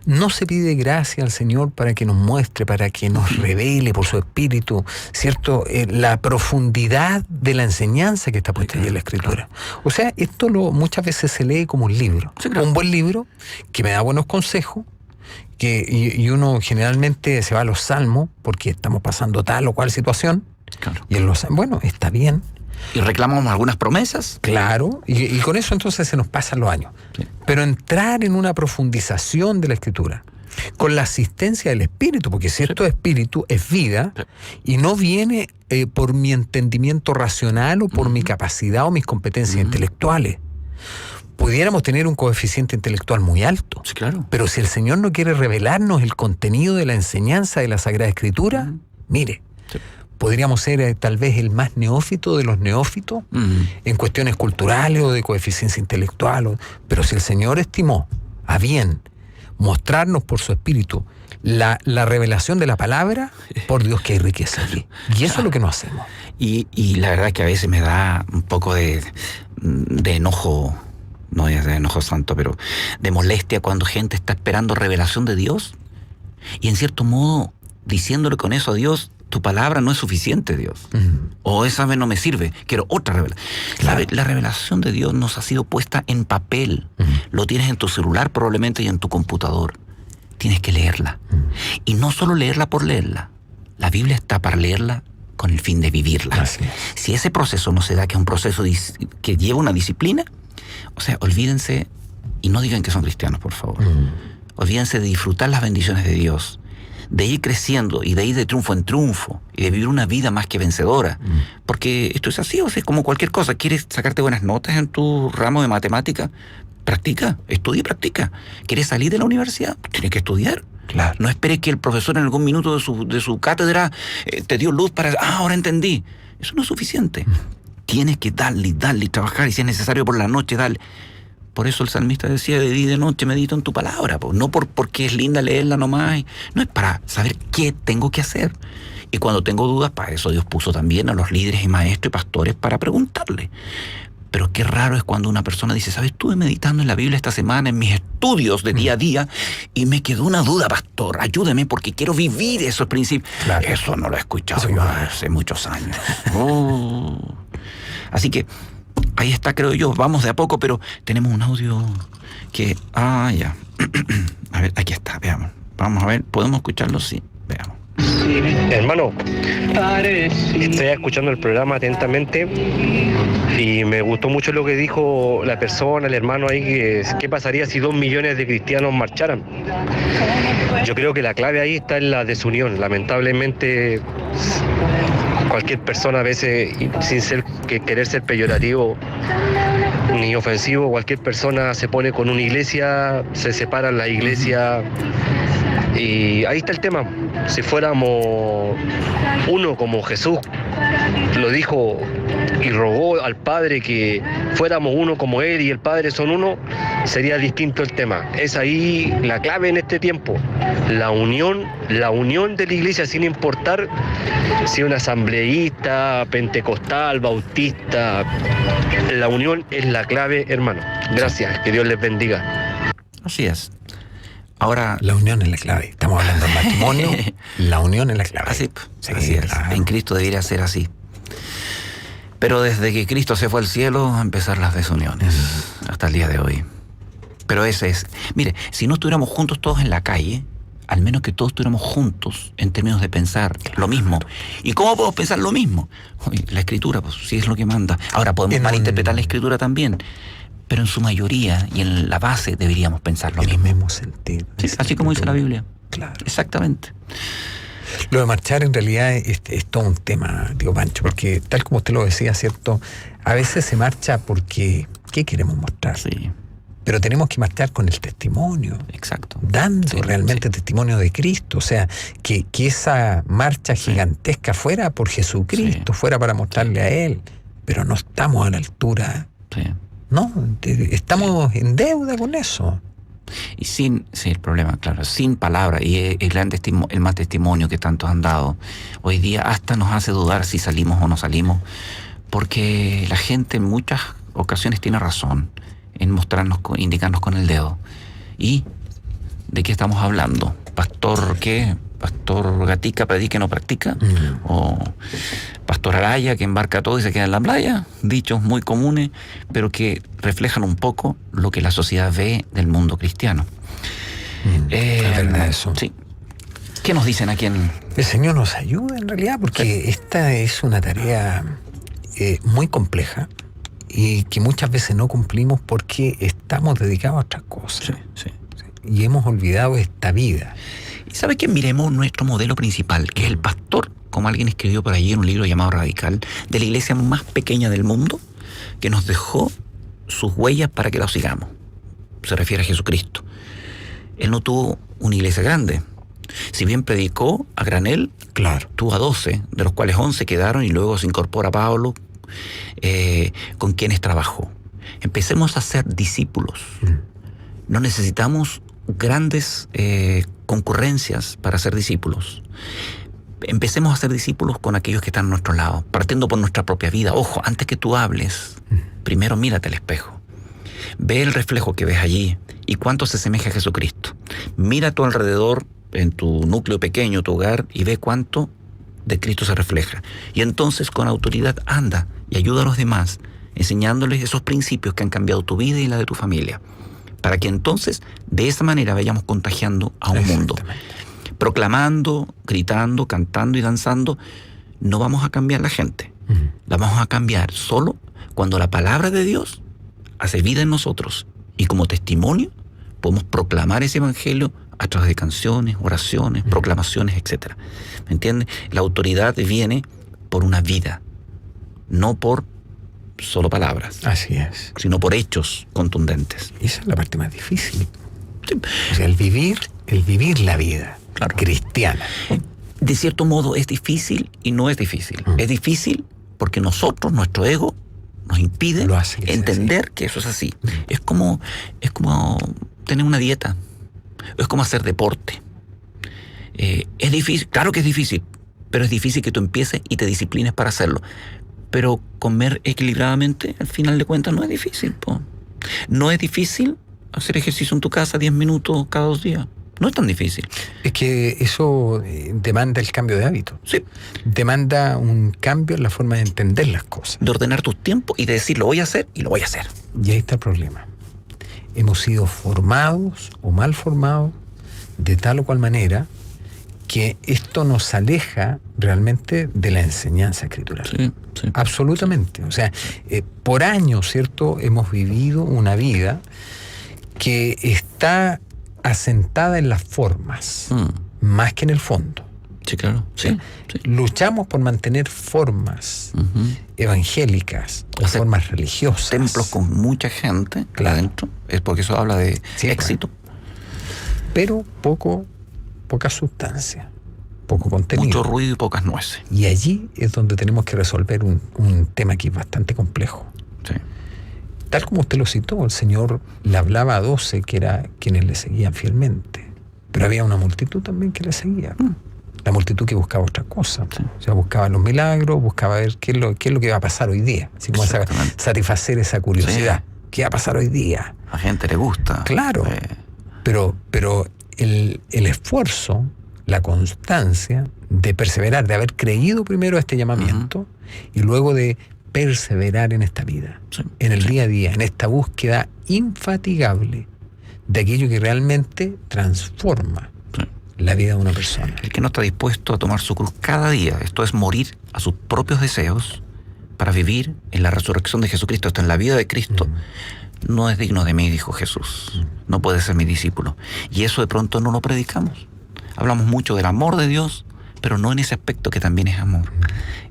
No se pide gracia al Señor para que nos muestre, para que nos revele por su Espíritu, ¿cierto? La profundidad de la enseñanza que está puesta ahí en la Escritura. O sea, esto muchas veces se lee como un libro. Sí, claro. Un buen libro que me da buenos consejos, y uno generalmente se va a los salmos porque estamos pasando tal o cual situación. Claro. Y en los bueno, está bien. Y reclamamos algunas promesas. Claro, y con eso entonces se nos pasan los años. Sí. Pero entrar en una profundización de la Escritura, con la asistencia del Espíritu, porque cierto Espíritu es vida, y no viene por mi entendimiento racional o por mi capacidad o mis competencias intelectuales. Pudiéramos tener un coeficiente intelectual muy alto. Sí, claro. Pero si el Señor no quiere revelarnos el contenido de la enseñanza de la Sagrada Escritura, mire, podríamos ser tal vez el más neófito de los neófitos en cuestiones culturales o de coeficiencia intelectual. Pero si el Señor estimó a bien mostrarnos por su Espíritu la revelación de la palabra, por Dios que hay riqueza allí. Y eso es lo que no hacemos. Y la verdad que a veces me da un poco de enojo no voy a ser enojo santo, pero de molestia cuando gente está esperando revelación de Dios y en cierto modo diciéndole con eso a Dios, tu palabra no es suficiente, Dios. O esa vez no me sirve, quiero otra revelación. Claro. La revelación de Dios nos ha sido puesta en papel. Lo tienes en tu celular probablemente y en tu computador. Tienes que leerla. Y no solo leerla por leerla. La Biblia está para leerla con el fin de vivirla. Así es. Si ese proceso no se da, que es un proceso que lleva una disciplina, o sea, olvídense, y no digan que son cristianos, por favor. Olvídense de disfrutar las bendiciones de Dios, de ir creciendo y de ir de triunfo en triunfo y de vivir una vida más que vencedora. Porque esto es así, o sea, como cualquier cosa. ¿Quieres sacarte buenas notas en tu ramo de matemática? Practica, estudia y practica. ¿Quieres salir de la universidad? Tienes que estudiar. Claro. No esperes que el profesor en algún minuto de su cátedra te dio luz para... ahora entendí. Eso no es suficiente. Tienes que darle y trabajar, y si es necesario por la noche, darle. Por eso el salmista decía, de día y de noche medito en tu palabra, no porque es linda leerla nomás, no es para saber qué tengo que hacer. Y cuando tengo dudas, para eso Dios puso también a los líderes y maestros y pastores para preguntarle. Pero qué raro es cuando una persona dice, ¿sabes? Estuve meditando en la Biblia esta semana, en mis estudios de día a día, y me quedó una duda, pastor, ayúdeme porque quiero vivir esos principios. Claro. Eso no lo he escuchado yo hace muchos años. Así que ahí está, creo yo, vamos de a poco, pero tenemos un audio que... ya. A ver, aquí está, veamos. Vamos a ver, ¿podemos escucharlo? Sí, veamos. Hermano, estoy escuchando el programa atentamente y me gustó mucho lo que dijo la persona, el hermano ahí, que qué pasaría si 2 millones de cristianos marcharan. Yo creo que la clave ahí está en la desunión. Lamentablemente, cualquier persona a veces, sin querer ser peyorativo ni ofensivo, cualquier persona se pone con una iglesia, se separan la iglesia. Y ahí está el tema. Si fuéramos uno como Jesús lo dijo y rogó al Padre que fuéramos uno como Él y el Padre son uno, sería distinto el tema. Es ahí la clave en este tiempo. La unión de la iglesia, sin importar si una asambleísta, pentecostal, bautista. La unión es la clave, hermano. Gracias, que Dios les bendiga. Así es. Ahora, la unión es la clave. Estamos hablando del matrimonio. La unión es la clave. Así es. Claro. En Cristo debería ser así. Pero desde que Cristo se fue al cielo, a empezar las desuniones. Hasta el día de hoy. Pero ese es... Mire, si no estuviéramos juntos todos en la calle, al menos que todos estuviéramos juntos en términos de pensar lo mismo. ¿Y cómo podemos pensar lo mismo? La Escritura, pues, sí es lo que manda. Ahora podemos malinterpretar la Escritura también. Pero en su mayoría y en la base deberíamos pensar lo mismo. En el mismo sentido. Sí, así como dice la Biblia. Claro. Exactamente. Lo de marchar en realidad es todo un tema, digo Pancho, porque tal como usted lo decía, ¿cierto? A veces se marcha porque ¿qué queremos mostrar? Sí. Pero tenemos que marchar con el testimonio. Exacto. Dando realmente testimonio de Cristo. O sea, que esa marcha gigantesca fuera por Jesucristo, fuera para mostrarle a Él. Pero no estamos a la altura. Sí. No, estamos en deuda con eso. Y el problema, claro, sin palabra y el mal testimonio que tantos han dado, hoy día hasta nos hace dudar si salimos o no salimos, porque la gente en muchas ocasiones tiene razón en indicarnos con el dedo. ¿Y de qué estamos hablando? ¿Pastor qué? ¿Pastor Gatica predica y no practica? ¿O Pastor Araya que embarca todo y se queda en la playa? Dichos muy comunes, pero que reflejan un poco lo que la sociedad ve del mundo cristiano. Es verdad eso. Sí. ¿Qué nos dicen aquí en...? El Señor nos ayuda en realidad, porque esta es una tarea muy compleja y que muchas veces no cumplimos porque estamos dedicados a otras cosas. Sí. Y hemos olvidado esta vida. ¿Y sabe qué? Miremos nuestro modelo principal, que es el pastor, como alguien escribió por allí en un libro llamado Radical, de la iglesia más pequeña del mundo, que nos dejó sus huellas para que la sigamos. Se refiere a Jesucristo. Él no tuvo una iglesia grande. Si bien predicó a granel, claro, tuvo a 12, de los cuales 11 quedaron y luego se incorpora Pablo, con quienes trabajó. Empecemos a ser discípulos. No necesitamos grandes concurrencias para ser discípulos. Empecemos a ser discípulos con aquellos que están a nuestro lado, partiendo por nuestra propia vida. Ojo, antes que tú hables, primero mírate al espejo. Ve el reflejo que ves allí y cuánto se asemeja a Jesucristo. Mira a tu alrededor, en tu núcleo pequeño, tu hogar, y ve cuánto de Cristo se refleja. Y entonces con autoridad anda y ayuda a los demás, enseñándoles esos principios que han cambiado tu vida y la de tu familia, para que entonces de esa manera vayamos contagiando a un mundo. Proclamando, gritando, cantando y danzando, no vamos a cambiar la gente. La vamos a cambiar solo cuando la palabra de Dios hace vida en nosotros, y como testimonio podemos proclamar ese evangelio a través de canciones, oraciones, proclamaciones, etc. ¿Me entiendes? La autoridad viene por una vida, no por solo palabras. Así es. Sino por hechos contundentes. Y esa es la parte más difícil. Sí. O sea, el vivir la vida cristiana. De cierto modo es difícil y no es difícil. Es difícil porque nosotros, nuestro ego, nos impide entender que eso es así. Es como tener una dieta. Es como hacer deporte. Es difícil, claro que es difícil, pero es difícil que tú empieces y te disciplines para hacerlo. Pero comer equilibradamente, al final de cuentas, no es difícil. No es difícil hacer ejercicio en tu casa 10 minutos cada 2 días. No es tan difícil. Es que eso demanda el cambio de hábito. Sí. Demanda un cambio en la forma de entender las cosas. De ordenar tus tiempos y de decir, lo voy a hacer y lo voy a hacer. Y ahí está el problema. Hemos sido formados o mal formados de tal o cual manera que esto nos aleja realmente de la enseñanza escritural. Sí. Absolutamente. O sea, por años, ¿cierto?, hemos vivido una vida que está asentada en las formas, más que en el fondo. Sí, claro. Sí. Luchamos por mantener formas evangélicas o formas religiosas. Templos con mucha gente adentro, es porque eso habla de éxito. Pero poca sustancia, poco contenido. Mucho ruido y pocas nueces. Y allí es donde tenemos que resolver un tema que es bastante complejo. Sí. Tal como usted lo citó, el Señor le hablaba a 12 que eran quienes le seguían fielmente. Pero había una multitud también que le seguía. La multitud que buscaba otra cosa. Sí. O sea, buscaba los milagros, buscaba ver qué es lo que va a pasar hoy día. Así como satisfacer esa curiosidad. Sí. ¿Qué va a pasar hoy día? A la gente le gusta. Claro. Pero el esfuerzo, la constancia de perseverar, de haber creído primero este llamamiento y luego de perseverar en esta vida, en el día a día, en esta búsqueda infatigable de aquello que realmente transforma la vida de una persona. El que no está dispuesto a tomar su cruz cada día, esto es morir a sus propios deseos para vivir en la resurrección de Jesucristo, esto en la vida de Cristo, no es digno de mí, dijo Jesús. No puede ser mi discípulo. Y eso de pronto no lo predicamos. Hablamos mucho del amor de Dios, pero no en ese aspecto que también es amor.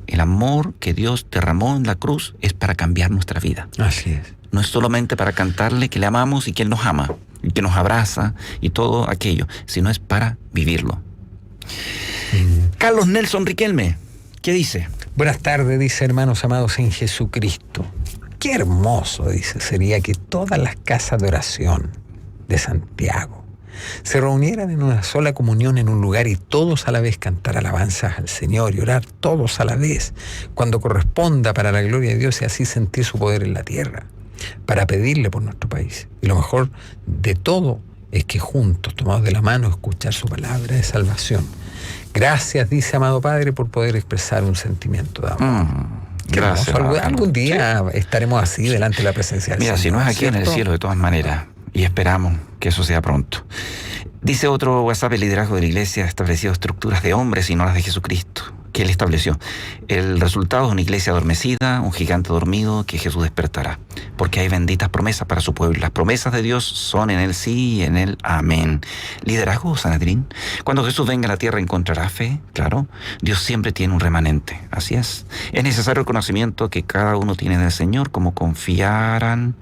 El amor que Dios derramó en la cruz es para cambiar nuestra vida. Así es. No es solamente para cantarle que le amamos y que Él nos ama, y que nos abraza y todo aquello, sino es para vivirlo. Carlos Nelson Riquelme, ¿qué dice? Buenas tardes, dice: hermanos amados en Jesucristo. Qué hermoso, dice, sería que todas las casas de oración de Santiago se reunieran en una sola comunión en un lugar y todos a la vez cantar alabanzas al Señor y orar todos a la vez cuando corresponda para la gloria de Dios, y así sentir su poder en la tierra para pedirle por nuestro país. Y lo mejor de todo es que juntos, tomados de la mano, escuchar su palabra de salvación. Gracias, dice amado Padre, por poder expresar un sentimiento de amor. Gracias. Algún día estaremos así delante de la presencia del Señor. Mira, si no es aquí, ¿cierto? En el cielo, de todas maneras. Y esperamos que eso sea pronto. Dice otro WhatsApp: el liderazgo de la Iglesia ha establecido estructuras de hombres y no las de Jesucristo, que Él estableció. El resultado es una iglesia adormecida, un gigante dormido que Jesús despertará, porque hay benditas promesas para su pueblo. Las promesas de Dios son en Él sí y en Él amén. Liderazgo, Sanedrín. Cuando Jesús venga a la tierra, ¿encontrará fe? Claro, Dios siempre tiene un remanente. Así es. Es necesario el conocimiento que cada uno tiene del Señor, como confiarán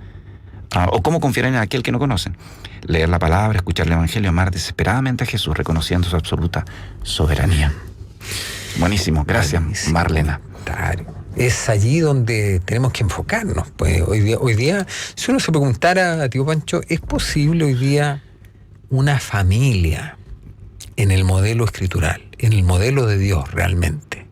en aquel que no conocen. Leer la palabra, escuchar el Evangelio, amar desesperadamente a Jesús, reconociendo su absoluta soberanía. Buenísimo, gracias, Marlena. Es allí donde tenemos que enfocarnos. Pues hoy día, si uno se preguntara, tío Pancho, ¿es posible hoy día una familia en el modelo escritural, en el modelo de Dios realmente,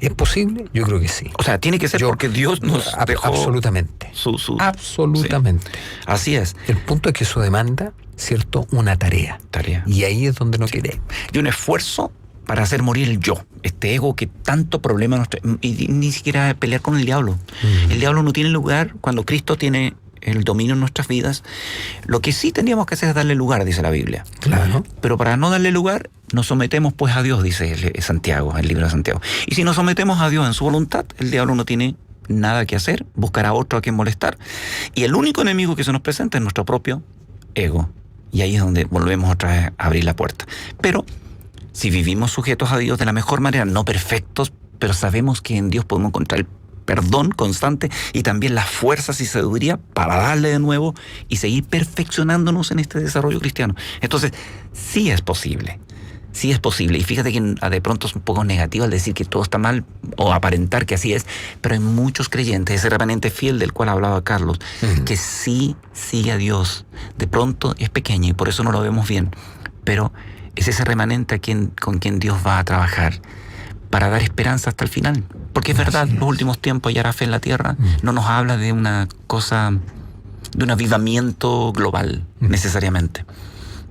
¿Es posible? Yo creo que sí. O sea, tiene que ser porque Dios nos dejó... Absolutamente. Absolutamente. Sí. Así es. El punto es que eso demanda, ¿cierto?, una tarea. Y ahí es donde no quiere. Y un esfuerzo para hacer morir el yo, este ego que tanto problema nos trae. Y ni siquiera pelear con el diablo. El diablo no tiene lugar cuando Cristo tiene el dominio en nuestras vidas. Lo que sí tendríamos que hacer es darle lugar, dice la Biblia. Claro. Pero para no darle lugar, nos sometemos pues a Dios, dice Santiago, el libro de Santiago. Y si nos sometemos a Dios en su voluntad, el diablo no tiene nada que hacer, buscará otro a quien molestar. Y el único enemigo que se nos presenta es nuestro propio ego. Y ahí es donde volvemos otra vez a abrir la puerta. Pero si vivimos sujetos a Dios de la mejor manera, no perfectos, pero sabemos que en Dios podemos encontrar el perdón constante y también las fuerzas y sabiduría para darle de nuevo y seguir perfeccionándonos en este desarrollo cristiano. Entonces, sí es posible. Sí es posible. Y fíjate que de pronto es un poco negativo al decir que todo está mal o aparentar que así es, pero hay muchos creyentes, ese remanente fiel del cual hablaba Carlos, que sí sigue a Dios. De pronto es pequeño y por eso no lo vemos bien, pero es ese remanente con quien Dios va a trabajar para dar esperanza hasta el final. Porque es verdad, los últimos tiempos y hará fe en la tierra no nos habla de una cosa, de un avivamiento global necesariamente,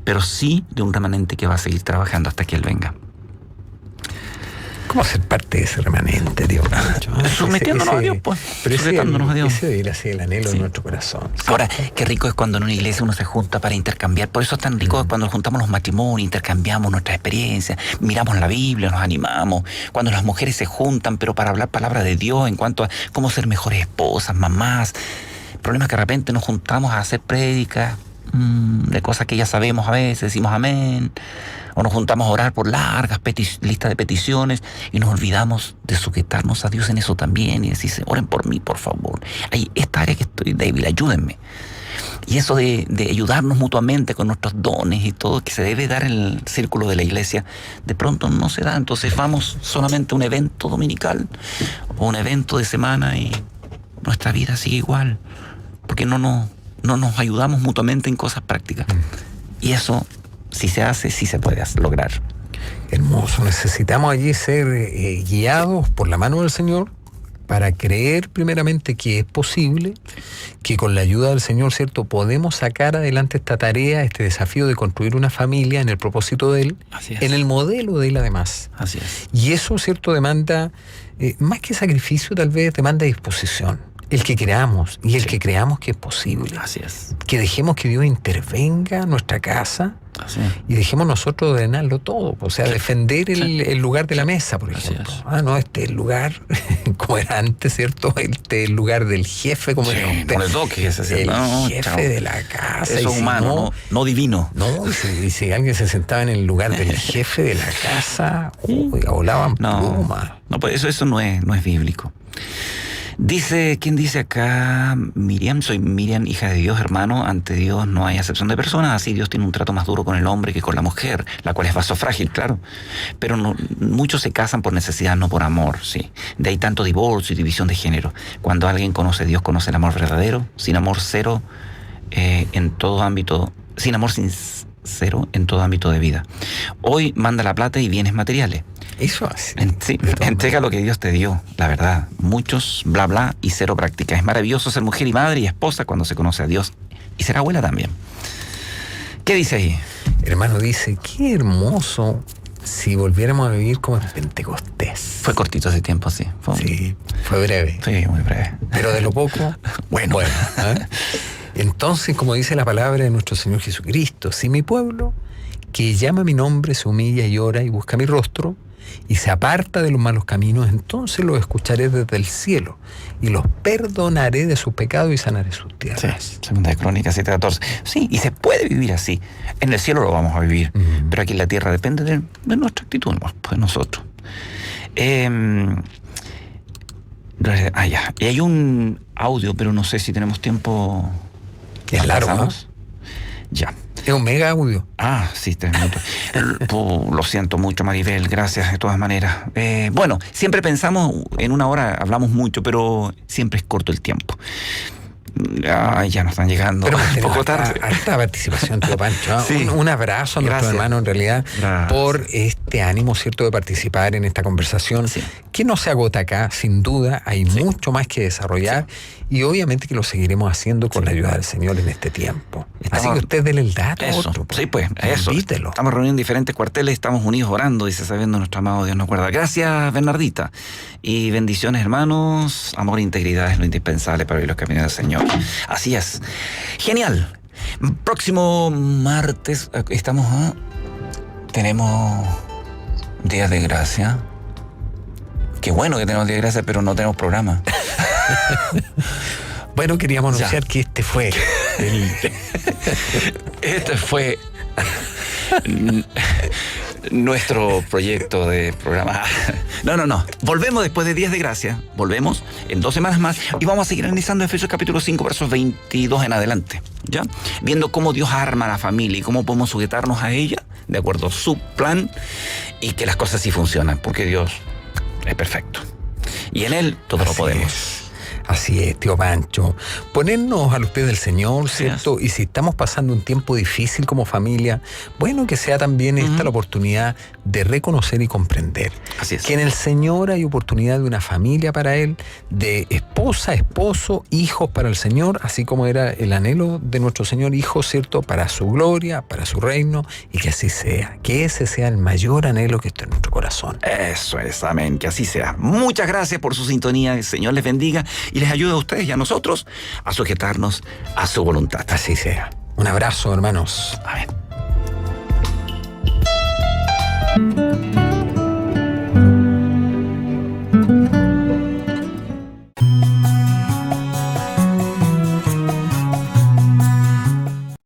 pero sí de un remanente que va a seguir trabajando hasta que Él venga. ¿Cómo ser parte de ese remanente, Dios? Sometiéndonos a Dios, pues. Sujetándonos a Dios. Ese debería ser el anhelo de nuestro corazón. ¿Sí? Ahora, qué rico es cuando en una iglesia uno se junta para intercambiar. Por eso es tan rico cuando juntamos los matrimonios, intercambiamos nuestras experiencias, miramos la Biblia, nos animamos. Cuando las mujeres se juntan, pero para hablar palabra de Dios en cuanto a cómo ser mejores esposas, mamás. El problema es que de repente nos juntamos a hacer prédicas de cosas que ya sabemos a veces, decimos amén. O nos juntamos a orar por largas listas de peticiones y nos olvidamos de sujetarnos a Dios en eso también y decirse, oren por mí, por favor. Hay esta área que estoy débil, ayúdenme. Y eso de ayudarnos mutuamente con nuestros dones y todo, que se debe dar en el círculo de la iglesia, de pronto no se da. Entonces vamos solamente a un evento dominical o un evento de semana y nuestra vida sigue igual. Porque no nos ayudamos mutuamente en cosas prácticas. Y eso, si se hace, sí se puede lograr. Hermoso. Necesitamos allí ser guiados por la mano del Señor para creer primeramente que es posible, que con la ayuda del Señor, ¿cierto?, podemos sacar adelante esta tarea, este desafío de construir una familia en el propósito de Él, en el modelo de Él además. Así es. Y eso, ¿cierto?, demanda, más que sacrificio, tal vez demanda disposición. El que creamos y el que creamos que es posible. Así es. Que dejemos que Dios intervenga en nuestra casa. Así es. Y dejemos nosotros ordenarlo todo. O sea, defender el lugar de la mesa, por ejemplo. No, este es el lugar, como era antes, ¿cierto? Este es el lugar del jefe, como era usted. Con el toque, es así. El jefe de la casa. Eso es humano, no divino. No, y si alguien se sentaba en el lugar del jefe de la casa, volaban plumas. No, pues eso no es bíblico. Dice, ¿quién dice acá? Miriam, soy Miriam, hija de Dios, hermano. Ante Dios no hay acepción de personas, así Dios tiene un trato más duro con el hombre que con la mujer, la cual es vaso frágil, claro. Pero muchos se casan por necesidad, no por amor, sí. De ahí tanto divorcio y división de género. Cuando alguien conoce a Dios, conoce el amor verdadero, sin amor cero en todo ámbito, sin amor sincero en todo ámbito de vida. Hoy manda la plata y bienes materiales. Eso así. Sí, entrega lo que Dios te dio, la verdad. Muchos bla bla y cero práctica. Es maravilloso ser mujer y madre y esposa cuando se conoce a Dios. Y ser abuela también. ¿Qué dice ahí? Hermano, dice, qué hermoso si volviéramos a vivir como en Pentecostés. Fue cortito ese tiempo, sí. Fue breve. Sí, muy breve. Pero de lo poco, bueno. Entonces, como dice la palabra de nuestro Señor Jesucristo, si mi pueblo, que llama mi nombre, se humilla y ora y busca mi rostro, y se aparta de los malos caminos, entonces los escucharé desde el cielo y los perdonaré de sus pecados y sanaré sus tierras. Sí, Segunda de Crónicas 7:14. Sí, y se puede vivir así. En el cielo lo vamos a vivir, pero aquí en la tierra depende de nuestra actitud, pues de nosotros. Ya. Y hay un audio, pero no sé si tenemos tiempo. Es largo, ¿no? Ya. Es un mega audio. Sí, 3 minutos. Lo siento mucho, Maribel, gracias de todas maneras. Bueno, siempre pensamos, en 1 hora hablamos mucho, pero siempre es corto el tiempo. Ya nos están llegando. Pero un poco tarde. Harta participación, tío Pancho. Sí. Un abrazo a nuestro hermano, en realidad, por este este ánimo, ¿cierto?, de participar en esta conversación, que no se agota acá, sin duda, hay mucho más que desarrollar, y obviamente que lo seguiremos haciendo con la ayuda del Señor en este tiempo. Así que usted déle el dato a otro. Sí, pues, eso. Invítelo. Estamos reunidos en diferentes cuarteles, estamos unidos orando, dice, sabiendo nuestro amado Dios nos guarda. Gracias, Bernardita. Y bendiciones, hermanos. Amor e integridad es lo indispensable para vivir los caminos del Señor. Así es. Genial. Próximo martes tenemos Días de Gracia. Qué bueno que tenemos Días de Gracia, pero no tenemos programa. Bueno, queríamos anunciar que este fue nuestro proyecto de programa. No. Volvemos después de Días de Gracia. Volvemos en 2 semanas más y vamos a seguir analizando Efesios capítulo 5, versos 22 en adelante. ¿Ya? Viendo cómo Dios arma a la familia y cómo podemos sujetarnos a ella de acuerdo a su plan y que las cosas sí funcionan, porque Dios es perfecto. Y en Él todo lo podemos. Así es, tío Pancho. Ponernos a los pies del Señor, ¿cierto? Y si estamos pasando un tiempo difícil como familia, bueno, que sea también esta la oportunidad de reconocer y comprender. Así es. Que en el Señor hay oportunidad de una familia para Él, de esposa, esposo, hijos para el Señor, así como era el anhelo de nuestro Señor, hijos, ¿cierto? Para su gloria, para su reino, y que así sea. Que ese sea el mayor anhelo que está en nuestro corazón. Eso es, amén. Que así sea. Muchas gracias por su sintonía. El Señor les bendiga y les ayude a ustedes y a nosotros a sujetarnos a su voluntad. Así sea. Un abrazo, hermanos. Amén.